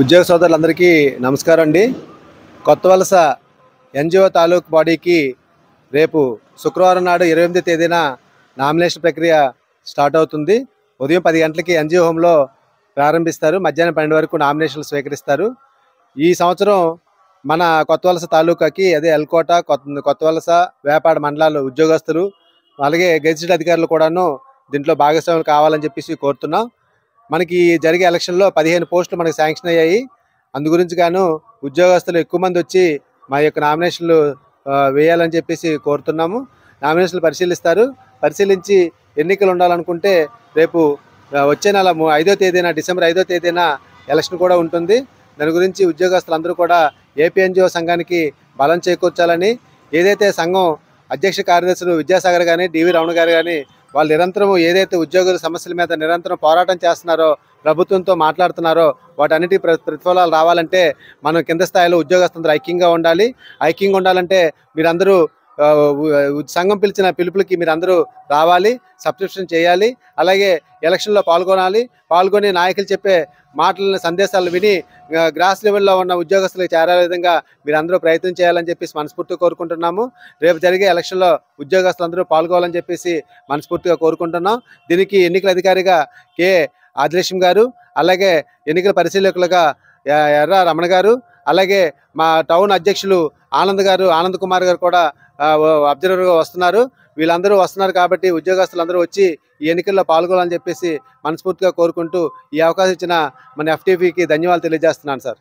ఉద్యోగ సోదరులందరికీ నమస్కారం అండి. కొత్త వలస ఎన్జిఓ తాలూకు బాడీకి రేపు శుక్రవారం నాడు 28వ తేదీన నామినేషన్ ప్రక్రియ స్టార్ట్ అవుతుంది. ఉదయం 10 గంటలకి ఎన్జిఓ హోమ్లో ప్రారంభిస్తారు. మధ్యాహ్నం 12 వరకు నామినేషన్లు స్వీకరిస్తారు. ఈ సంవత్సరం మన కొత్త వలస తాలూకాకి అదే ఎల్కోట, కొత్త వలస, వేపాడ మండలాల ఉద్యోగస్తులు అలాగే గెజిటెడ్ అధికారులు కూడాను దీంట్లో భాగస్వాములు కావాలని చెప్పేసి కోరుతున్నాం. మనకి జరిగే ఎలక్షన్లో 15 పోస్టులు మనకి శాంక్షన్ అయ్యాయి. అందు గురించి గాను ఉద్యోగస్తులు ఎక్కువ మంది వచ్చి మా యొక్క నామినేషన్లు వేయాలని చెప్పేసి కోరుతున్నాము. నామినేషన్లు పరిశీలిస్తారు. పరిశీలించి ఎన్నికలు ఉండాలనుకుంటే రేపు వచ్చే నెల 5వ తేదీన డిసెంబర్ 5వ తేదీన ఎలక్షన్ కూడా ఉంటుంది. దాని గురించి ఉద్యోగస్తులందరూ కూడా ఏపీ ఎన్జిఓ సంఘానికి బలం చేకూర్చాలని, ఏదైతే సంఘం అధ్యక్ష కార్యదర్శులు విద్యాసాగర్ కానీ, డివి రమణ గారు కానీ వాళ్ళు నిరంతరం ఏదైతే ఉద్యోగుల సమస్యల మీద నిరంతరం పోరాటం చేస్తున్నారో, ప్రభుత్వంతో మాట్లాడుతున్నారో వాటన్నిటి ప్రతిఫలాలు రావాలంటే మనం కింద స్థాయిలో ఉద్యోగస్తులందరూ ఐక్యంగా ఉండాలి. ఐక్యంగా ఉండాలంటే మీరందరూ సంఘం పిలిచిన పిలుపులకి మీరందరూ రావాలి, సబ్స్క్రిప్షన్ చేయాలి. అలాగే ఎలక్షన్లో పాల్గొని నాయకులు చెప్పే మాటలని సందేశాలు విని గ్రాస్ లెవెల్లో ఉన్న ఉద్యోగస్తులకు చేరే విధంగా మీరందరూ ప్రయత్నం చేయాలని చెప్పేసి మనస్ఫూర్తిగా కోరుకుంటున్నాము. రేపు జరిగే ఎలక్షన్లో ఉద్యోగస్తులందరూ పాల్గొవాలని చెప్పేసి మనస్ఫూర్తిగా కోరుకుంటున్నాం. దీనికి ఎన్నికల అధికారిగా కె ఆదిలక్ష్మి గారు, అలాగే ఎన్నికల పరిశీలకులుగా ఎర్ర రమణ గారు, అలాగే మా టౌన్ అధ్యక్షులు ఆనంద్ కుమార్ గారు కూడా అబ్జర్వర్గా వస్తున్నారు. వీళ్ళందరూ వస్తున్నారు కాబట్టి ఉద్యోగస్తులందరూ వచ్చి ఈ ఎన్నికల్లో పాల్గొనాలని చెప్పేసి మనస్ఫూర్తిగా కోరుకుంటూ ఈ అవకాశం ఇచ్చిన మన ఎఫ్టీవీకి ధన్యవాదాలు తెలియజేస్తున్నాను సార్.